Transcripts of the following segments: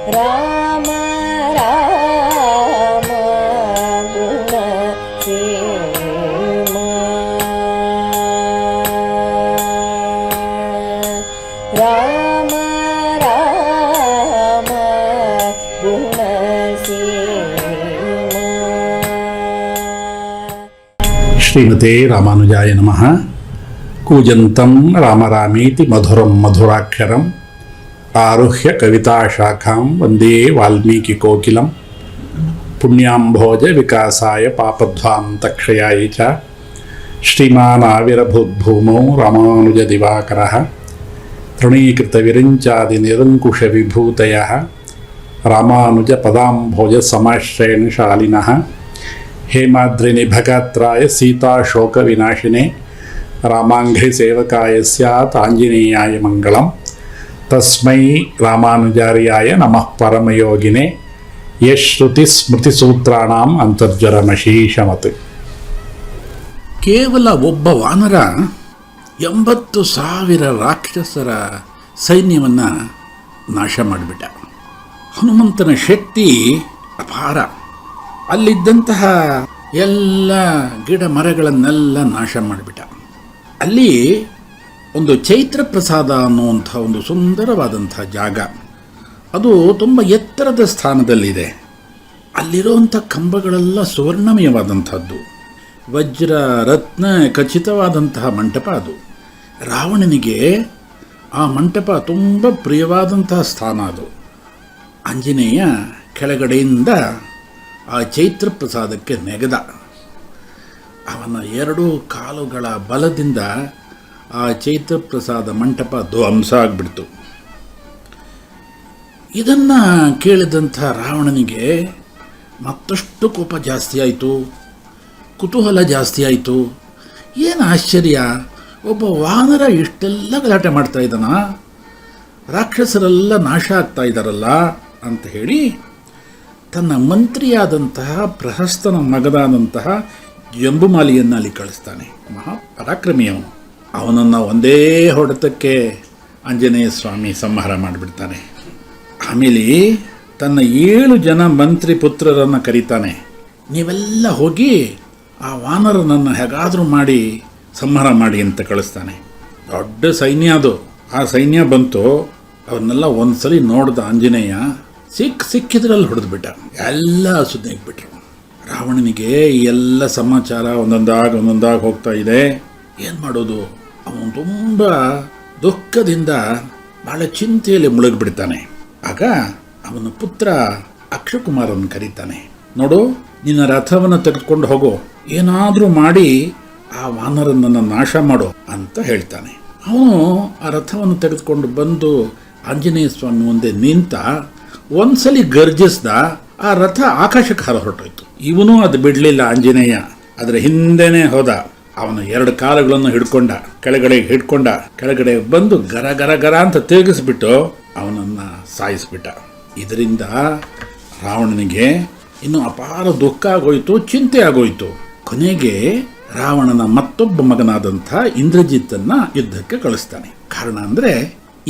ರಾಮ ರಾಮ ಗುಣ ಸೇಮ ರಾಮ ರಾಮ ಗುಣ ಸೇಮ. ಶ್ರೀಮತೆ ರಾಮಾನುಜಾಯ ನಮಃ. ಕೂಜಂತಂ ರಾಮರಾಮೇತಿ ಮಧುರಂ ಮಧುರಾಕ್ಷರಂ ಆರುಹ್ಯ ಕವಿತಾಶಾಖಾಂ ವಂದೇ ವಾಲ್ಮೀಕಿಕೋಕಿಲಂ. ಪುಣ್ಯಾಂಭೋಜ ವಿಕಾಸಾಯ ಪಾಪಧ್ವಾಂತಕ್ಷಯಾಯ ಚ ಶ್ರೀಮಾನಾವಿರಭೂದ್ಭೂಮೌ ರಾಮಾನುಜದಿವಾಕರಃ. ತೃಣೀಕೃತವಿರಿಂಚಾದಿನಿರಂಕುಶವಿಭೂತಯಃ ರಾಮಾನುಜಪದಾಂಭೋಜ ಸಮಾಶ್ರಯಣ ಶಾಲಿನಃ. ಹೇಮಾದ್ರಿನಿಭಗಾತ್ರಾಯ ಸೀತಾಶೋಕವಿನಾಶಿನೇ ರಾಮಾಂಘ್ರಿ ಸೇವಕಾಯ ಸ್ಯಾತ್ ಆಂಜನೇಯಾಯ ಮಂಗಳಂ. ತಸ್ಮೈ ರಾಮಾನುಜಾರ್ಯಾಯ ನಮಃ ಪರಮಯೋಗಿನೇ ಯಶ್ರುತಿ ಸ್ಮೃತಿಸೂತ್ರಾಣಾಂ ಅಂತರ್ಜರಮಶೀಷಮತ್. ಕೇವಲ ಒಬ್ಬ ವಾನರ 80,000 ರಾಕ್ಷಸರ ಸೈನ್ಯವನ್ನು ನಾಶ ಮಾಡಿಬಿಟ್ಟ. ಹನುಮಂತನ ಶಕ್ತಿ ಅಪಾರ. ಅಲ್ಲಿದ್ದಂತಹ ಎಲ್ಲ ಗಿಡ ಮರಗಳನ್ನೆಲ್ಲ ನಾಶ ಮಾಡಿಬಿಟ್ಟ. ಅಲ್ಲಿ ಒಂದು ಚೈತ್ರ ಪ್ರಸಾದ ಅನ್ನುವಂಥ ಒಂದು ಸುಂದರವಾದಂಥ ಜಾಗ, ಅದು ತುಂಬ ಎತ್ತರದ ಸ್ಥಾನದಲ್ಲಿದೆ. ಅಲ್ಲಿರುವಂಥ ಕಂಬಗಳೆಲ್ಲ ಸುವರ್ಣಮಯವಾದಂಥದ್ದು, ವಜ್ರ ರತ್ನ ಖಚಿತವಾದಂತಹ ಮಂಟಪ ಅದು. ರಾವಣನಿಗೆ ಆ ಮಂಟಪ ತುಂಬ ಪ್ರಿಯವಾದಂತಹ ಸ್ಥಾನ ಅದು. ಆಂಜನೇಯ ಕೆಳಗಡೆಯಿಂದ ಆ ಚೈತ್ರ ಪ್ರಸಾದಕ್ಕೆ ನೆಗೆದ. ಅವನ 2 ಕಾಲುಗಳ ಬಲದಿಂದ ಆ ಚೈತ್ರ ಪ್ರಸಾದ ಮಂಟಪ ಧ್ವಂಸ ಆಗಿಬಿಡ್ತು. ಇದನ್ನು ಕೇಳಿದಂಥ ರಾವಣನಿಗೆ ಮತ್ತಷ್ಟು ಕೋಪ ಜಾಸ್ತಿ ಆಯಿತು, ಕುತೂಹಲ ಜಾಸ್ತಿ ಆಯಿತು. ಏನು ಆಶ್ಚರ್ಯ, ಒಬ್ಬ ವಾನರ ಇಷ್ಟೆಲ್ಲ ಗಲಾಟೆ ಮಾಡ್ತಾ ಇದ್ದಾನ, ರಾಕ್ಷಸರೆಲ್ಲ ನಾಶ ಆಗ್ತಾ ಇದ್ದಾರಲ್ಲ ಅಂತ ಹೇಳಿ ತನ್ನ ಮಂತ್ರಿಯಾದಂತಹ ಪ್ರಹಸ್ತನ ಮಗದಾದಂತಹ ಜಂಬುಮಾಲಿಯನ್ನು ಅಲ್ಲಿ ಕಳಿಸ್ತಾನೆ. ಮಹಾಪರಾಕ್ರಮಿಯವನು. ಅವನನ್ನು ಒಂದೇ ಹೊಡೆತಕ್ಕೆ ಆಂಜನೇಯ ಸ್ವಾಮಿ ಸಂಹಾರ ಮಾಡಿಬಿಡ್ತಾನೆ. ಆಮೇಲೆ ತನ್ನ 7 ಜನ ಮಂತ್ರಿ ಪುತ್ರರನ್ನು ಕರೀತಾನೆ. ನೀವೆಲ್ಲ ಹೋಗಿ ಆ ವಾನರನನ್ನು ಹೇಗಾದರೂ ಮಾಡಿ ಸಂಹಾರ ಮಾಡಿ ಅಂತ ಕಳಿಸ್ತಾನೆ. ದೊಡ್ಡ ಸೈನ್ಯ ಅದು. ಆ ಸೈನ್ಯ ಬಂತು. ಅವನ್ನೆಲ್ಲ ಒಂದ್ಸಲಿ ನೋಡ್ದ ಆಂಜನೇಯ. ಸಿಕ್ಕಿದ್ರಲ್ಲಿ ಹೊಡೆದ್ಬಿಟ್ಟ. ಎಲ್ಲ ಸುದ್ದಿಗ್ಬಿಟ್ರು. ರಾವಣನಿಗೆ ಈ ಎಲ್ಲ ಸಮಾಚಾರ ಒಂದೊಂದಾಗಿ ಹೋಗ್ತಾ ಇದೆ. ಏನು ಮಾಡೋದು? ಅವನು ತುಂಬ ದುಃಖದಿಂದ ಬಹಳ ಚಿಂತೆಯಲ್ಲಿ ಮುಳುಗಿಬಿಡ್ತಾನೆ. ಆಗ ಅವನ ಪುತ್ರ ಅಕ್ಷಕುಮಾರನ್ನು ಕರೀತಾನೆ. ನೋಡು, ನಿನ್ನ ರಥವನ್ನು ತೆಗೆದುಕೊಂಡು ಹೋಗೋ, ಏನಾದರೂ ಮಾಡಿ ಆ ವಾನರನನ್ನು ನಾಶ ಮಾಡು ಅಂತ ಹೇಳ್ತಾನೆ. ಅವನು ಆ ರಥವನ್ನು ತೆಗೆದುಕೊಂಡು ಬಂದು ಆಂಜನೇಯ ಸ್ವಾಮಿ ಮುಂದೆ ನಿಂತ. ಒಂದ್ಸಲಿ ಗರ್ಜಿಸ್ದ. ಆ ರಥ ಆಕಾಶಕ್ಕೆ ಹಾರ ಹೊರಟೋಯ್ತು. ಇವನು ಅದು ಬಿಡಲಿಲ್ಲ. ಆಂಜನೇಯ ಅದರ ಹಿಂದೆನೇ ಹೋದ. ಅವನ 2 ಕಾಲುಗಳನ್ನು ಕೆಳಗಡೆ ಬಂದು ಗರ ಗರ ಗರ ಅಂತ ತಿರುಗಿಸ್ಬಿಟ್ಟು ಅವನನ್ನು ಸಾಯಿಸ್ಬಿಟ್ಟ. ಇದರಿಂದ ರಾವಣನಿಗೆ ಇನ್ನು ಅಪಾರ ದುಃಖ ಆಗೋಯ್ತು, ಚಿಂತೆ ಆಗೋಯ್ತು. ಕೊನೆಗೆ ರಾವಣನ ಮತ್ತೊಬ್ಬ ಮಗನಾದಂಥ ಇಂದ್ರಜಿತ್ತನ್ನ ಯುದ್ಧಕ್ಕೆ ಕಳಿಸ್ತಾನೆ. ಕಾರಣ ಅಂದರೆ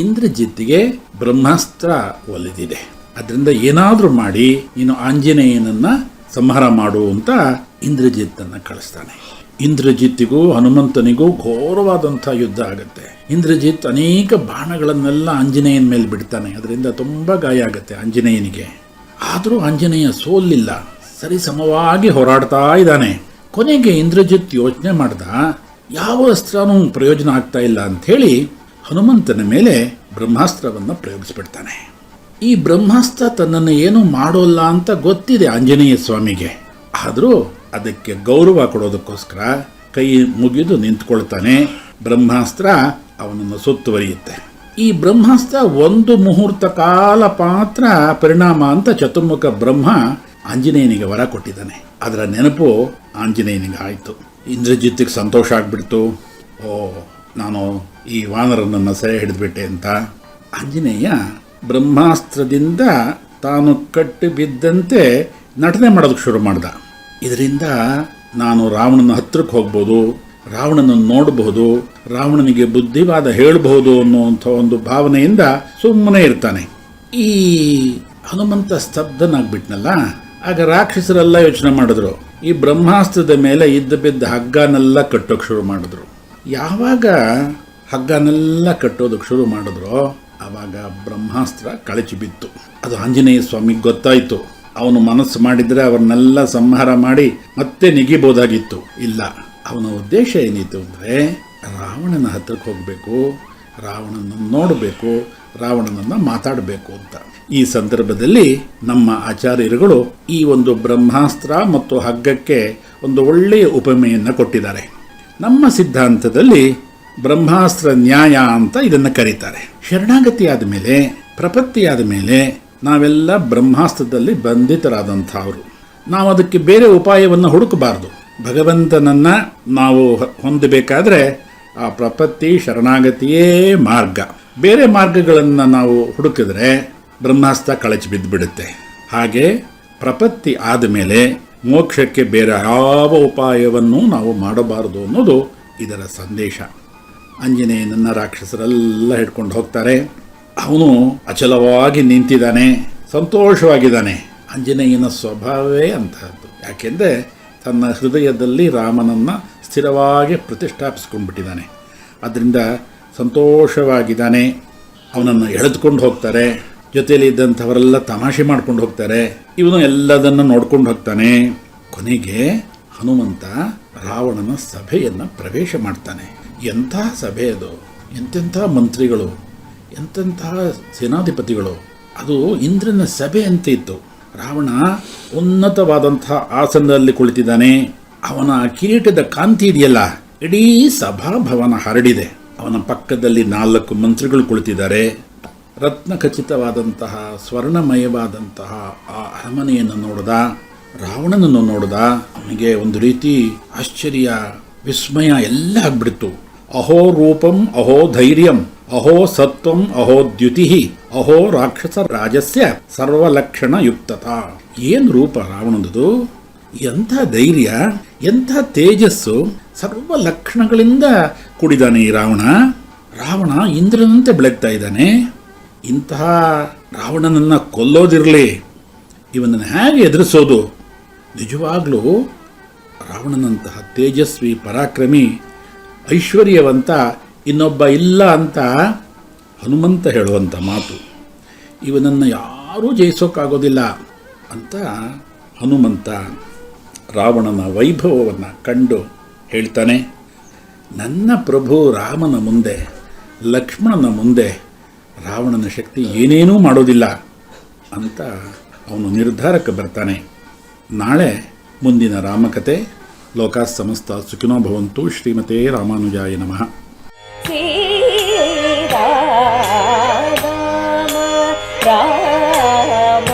ಇಂದ್ರಜಿತ್ತಿಗೆ ಬ್ರಹ್ಮಾಸ್ತ್ರ ಒಲಿದಿದೆ. ಅದರಿಂದ ಏನಾದರೂ ಮಾಡಿ ನೀನು ಆಂಜನೇಯನನ್ನ ಸಂಹಾರ ಮಾಡು ಅಂತ ಇಂದ್ರಜಿತ್ತನ್ನು ಕಳಿಸ್ತಾನೆ. ಇಂದ್ರಜಿತ್ತಿಗೂ ಹನುಮಂತನಿಗೂ ಘೋರವಾದಂಥ ಯುದ್ಧ ಆಗುತ್ತೆ. ಇಂದ್ರಜಿತ್ ಅನೇಕ ಬಾಣಗಳನ್ನೆಲ್ಲ ಆಂಜನೇಯನ ಮೇಲೆ ಬಿಡ್ತಾನೆ. ಅದರಿಂದ ತುಂಬ ಗಾಯ ಆಗುತ್ತೆ ಆಂಜನೇಯನಿಗೆ. ಆದರೂ ಆಂಜನೇಯ ಸೋಲಿಲ್ಲ, ಸರಿ ಸಮವಾಗಿ ಹೋರಾಡ್ತಾ ಇದ್ದಾನೆ. ಕೊನೆಗೆ ಇಂದ್ರಜಿತ್ ಯೋಚನೆ ಮಾಡ್ದ, ಯಾವ ಅಸ್ತ್ರನೂ ಪ್ರಯೋಜನ ಆಗ್ತಾ ಇಲ್ಲ ಅಂಥೇಳಿ ಹನುಮಂತನ ಮೇಲೆ ಬ್ರಹ್ಮಾಸ್ತ್ರವನ್ನು ಪ್ರಯೋಗಿಸ್ಬಿಡ್ತಾನೆ. ಈ ಬ್ರಹ್ಮಾಸ್ತ್ರ ತನ್ನನ್ನು ಏನೂ ಮಾಡೋಲ್ಲ ಅಂತ ಗೊತ್ತಿದೆ ಆಂಜನೇಯ ಸ್ವಾಮಿಗೆ. ಆದರೂ ಅದಕ್ಕೆ ಗೌರವ ಕೊಡೋದಕ್ಕೋಸ್ಕರ ಕೈ ಮುಗಿದು ನಿಂತ್ಕೊಳ್ತಾನೆ. ಬ್ರಹ್ಮಾಸ್ತ್ರ ಅವನನ್ನು ಸುತ್ತುವರಿಯುತ್ತೆ. ಈ ಬ್ರಹ್ಮಾಸ್ತ್ರ 1 ಮುಹೂರ್ತ ಕಾಲ ಮಾತ್ರ ಪರಿಣಾಮ ಅಂತ ಚತುರ್ಮುಖ ಬ್ರಹ್ಮ ಆಂಜನೇಯನಿಗೆ ವರ ಕೊಟ್ಟಿದ್ದಾನೆ. ಅದರ ನೆನಪು ಆಂಜನೇಯನಿಗೆ ಆಯಿತು. ಇಂದ್ರಜಿತ್ತಿಗೆ ಸಂತೋಷ ಆಗ್ಬಿಡ್ತು. ನಾನು ಈ ವಾನರನನ್ನು ಸೆರೆ ಹಿಡಿದ್ಬಿಟ್ಟೆ ಅಂತ. ಆಂಜನೇಯ ಬ್ರಹ್ಮಾಸ್ತ್ರದಿಂದ ತಾನು ಕಟ್ಟಿ ಬಿದ್ದಂತೆ ನಟನೆ ಮಾಡೋದಕ್ಕೆ ಶುರು ಮಾಡ್ದ. ಇದರಿಂದ ನಾನು ರಾವಣನ ಹತ್ರಕ್ಕೆ ಹೋಗ್ಬೋದು, ರಾವಣನನ್ನು ನೋಡಬಹುದು, ರಾವಣನಿಗೆ ಬುದ್ಧಿವಾದ ಹೇಳಬಹುದು ಅನ್ನುವಂಥ ಒಂದು ಭಾವನೆಯಿಂದ ಸುಮ್ಮನೆ ಇರ್ತಾನೆ. ಈ ಹನುಮಂತ ಸ್ತಬ್ಧನಾಗ್ಬಿಟ್ನಲ್ಲ. ಆಗ ರಾಕ್ಷಸರೆಲ್ಲ ಯೋಚನೆ ಮಾಡಿದ್ರು, ಈ ಬ್ರಹ್ಮಾಸ್ತ್ರದ ಮೇಲೆ ಇದ್ದ ಬಿದ್ದ ಹಗ್ಗನೆಲ್ಲ ಕಟ್ಟೋಕೆ ಶುರು ಮಾಡಿದ್ರು. ಯಾವಾಗ ಹಗ್ಗನೆಲ್ಲ ಕಟ್ಟೋದಕ್ಕೆ ಶುರು ಮಾಡಿದ್ರು ಆವಾಗ ಬ್ರಹ್ಮಾಸ್ತ್ರ ಕಳಚಿ ಬಿತ್ತು. ಅದು ಆಂಜನೇಯ ಸ್ವಾಮಿಗೆ ಗೊತ್ತಾಯಿತು. ಅವನು ಮನಸ್ಸು ಮಾಡಿದರೆ ಅವ್ರನ್ನೆಲ್ಲ ಸಂಹಾರ ಮಾಡಿ ಮತ್ತೆ ನಿಗಿಬೋದಾಗಿತ್ತು. ಇಲ್ಲ, ಅವನ ಉದ್ದೇಶ ಏನಿತ್ತು ಅಂದರೆ ರಾವಣನ ಹತ್ರಕ್ಕೆ ಹೋಗಬೇಕು, ರಾವಣನನ್ನು ನೋಡಬೇಕು, ರಾವಣನನ್ನು ಮಾತಾಡಬೇಕು ಅಂತ. ಈ ಸಂದರ್ಭದಲ್ಲಿ ನಮ್ಮ ಆಚಾರ್ಯರುಗಳು ಈ ಒಂದು ಬ್ರಹ್ಮಾಸ್ತ್ರ ಮತ್ತು ಹಗ್ಗಕ್ಕೆ ಒಂದು ಒಳ್ಳೆಯ ಉಪಮೆಯನ್ನು ಕೊಟ್ಟಿದ್ದಾರೆ. ನಮ್ಮ ಸಿದ್ಧಾಂತದಲ್ಲಿ ಬ್ರಹ್ಮಾಸ್ತ್ರ ನ್ಯಾಯ ಅಂತ ಇದನ್ನು ಕರೀತಾರೆ. ಶರಣಾಗತಿ ಆದ ಮೇಲೆ, ಪ್ರಪತ್ತಿಯಾದ ಮೇಲೆ ನಾವೆಲ್ಲ ಬ್ರಹ್ಮಾಸ್ತ್ರದಲ್ಲಿ ಬಂಧಿತರಾದಂಥವರು. ನಾವು ಅದಕ್ಕೆ ಬೇರೆ ಉಪಾಯವನ್ನು ಹುಡುಕಬಾರ್ದು. ಭಗವಂತನನ್ನು ನಾವು ಹೊಂದಬೇಕಾದ್ರೆ ಆ ಪ್ರಪತ್ತಿ ಶರಣಾಗತಿಯೇ ಮಾರ್ಗ. ಬೇರೆ ಮಾರ್ಗಗಳನ್ನು ನಾವು ಹುಡುಕಿದ್ರೆ ಬ್ರಹ್ಮಾಸ್ತ್ರ ಕಳಚಿ ಬಿದ್ದುಬಿಡುತ್ತೆ. ಹಾಗೆ ಪ್ರಪತ್ತಿ ಆದಮೇಲೆ ಮೋಕ್ಷಕ್ಕೆ ಬೇರೆ ಯಾವ ಉಪಾಯವನ್ನು ನಾವು ಮಾಡಬಾರದು ಅನ್ನೋದು ಇದರ ಸಂದೇಶ. ಆಂಜನೇಯನನ್ನು ರಾಕ್ಷಸರೆಲ್ಲ ಹಿಡ್ಕೊಂಡು ಹೋಗ್ತಾರೆ. ಅವನು ಅಚಲವಾಗಿ ನಿಂತಿದ್ದಾನೆ, ಸಂತೋಷವಾಗಿದ್ದಾನೆ. ಆಂಜನೇಯನ ಸ್ವಭಾವವೇ ಅಂತಹದ್ದು. ಯಾಕೆಂದರೆ ತನ್ನ ಹೃದಯದಲ್ಲಿ ರಾಮನನ್ನು ಸ್ಥಿರವಾಗಿ ಪ್ರತಿಷ್ಠಾಪಿಸ್ಕೊಂಡ್ಬಿಟ್ಟಿದ್ದಾನೆ. ಅದರಿಂದ ಸಂತೋಷವಾಗಿದ್ದಾನೆ. ಅವನನ್ನು ಎಳೆದುಕೊಂಡು ಹೋಗ್ತಾರೆ. ಜೊತೆಯಲ್ಲಿ ಇದ್ದಂಥವರೆಲ್ಲ ತಮಾಷೆ ಮಾಡ್ಕೊಂಡು ಹೋಗ್ತಾರೆ. ಇವನು ಎಲ್ಲದನ್ನು ನೋಡ್ಕೊಂಡು ಹೋಗ್ತಾನೆ. ಕೊನೆಗೆ ಹನುಮಂತ ರಾವಣನ ಸಭೆಯನ್ನು ಪ್ರವೇಶ ಮಾಡ್ತಾನೆ. ಎಂಥ ಸಭೆ ಅದು! ಎಂತೆಂಥ ಮಂತ್ರಿಗಳು, ಎಂತೆಂಥ ಸೇನಾಧಿಪತಿಗಳು! ಅದು ಇಂದ್ರನ ಸಭೆ ಅಂತ ಇತ್ತು. ರಾವಣ ಉನ್ನತವಾದಂಥ ಆಸನದಲ್ಲಿ ಕುಳಿತಿದ್ದಾನೆ. ಅವನ ಕಿರೀಟದ ಕಾಂತಿ ಇದೆಯಲ್ಲ, ಇಡೀ ಸಭಾಭವನ ಹರಡಿದೆ. ಅವನ ಪಕ್ಕದಲ್ಲಿ 4 ಮಂತ್ರಿಗಳು ಕುಳಿತಿದ್ದಾರೆ. ರತ್ನಖಚಿತವಾದಂತಹ ಸ್ವರ್ಣಮಯವಾದಂತಹ ಆ ಅರಮನೆಯನ್ನು ನೋಡಿದ, ರಾವಣನನ್ನು ನೋಡಿದ. ಅವನಿಗೆ ಒಂದು ರೀತಿ ಆಶ್ಚರ್ಯ, ವಿಸ್ಮಯ ಎಲ್ಲ ಆಗ್ಬಿಡ್ತು. ಅಹೋ ರೂಪಂ ಅಹೋ ಧೈರ್ಯಂ ಅಹೋ ಸತ್ವಂ ಅಹೋ ದ್ಯುತಿ ಅಹೋ ರಾಕ್ಷಸ ರಾಜಸ್ಯ ಸರ್ವಲಕ್ಷಣ ಯುಕ್ತತಾ. ಏನು ರೂಪ ರಾವಣನದು! ಎಂಥ ಧೈರ್ಯ, ಎಂಥ ತೇಜಸ್ಸು, ಸರ್ವ ಲಕ್ಷಣಗಳಿಂದ ಕೂಡಿದಾನೆ ಈ ರಾವಣ. ರಾವಣ ಇಂದ್ರನಂತೆ ಬೆಳಗ್ತಾ ಇದ್ದಾನೆ. ಇಂತಹ ರಾವಣನನ್ನು ಕೊಲ್ಲೋದಿರಲಿ, ಇವನನ್ನು ಹೇಗೆ ಎದುರಿಸೋದು? ನಿಜವಾಗ್ಲೂ ರಾವಣನಂತಹ ತೇಜಸ್ವಿ, ಪರಾಕ್ರಮಿ, ಐಶ್ವರ್ಯವಂತ ಇನ್ನೊಬ್ಬ ಇಲ್ಲ ಅಂತ ಹನುಮಂತ ಹೇಳುವಂಥ ಮಾತು. ಇವನನ್ನು ಯಾರೂ ಜಯಿಸೋಕ್ಕಾಗೋದಿಲ್ಲ ಅಂತ ಹನುಮಂತ ರಾವಣನ ವೈಭವವನ್ನು ಕಂಡು ಹೇಳ್ತಾನೆ, ನನ್ನ ಪ್ರಭು ರಾಮನ ಮುಂದೆ, ಲಕ್ಷ್ಮಣನ ಮುಂದೆ ರಾವಣನ ಶಕ್ತಿ ಏನೇನೂ ಮಾಡೋದಿಲ್ಲ ಅಂತ ಅವನು ನಿರ್ಧಾರಕ್ಕೆ ಬರ್ತಾನೆ. ನಾಳೆ ಮುಂದಿನ ರಾಮಕಥೆ. ಲೋಕಾಃ ಸಮಸ್ತ ಸುಖಿನೋ ಭವಂತು. ಶ್ರೀಮತೆ ರಾಮಾನುಜಾಯ ನಮಃ. ರಾಮ ರಾಮ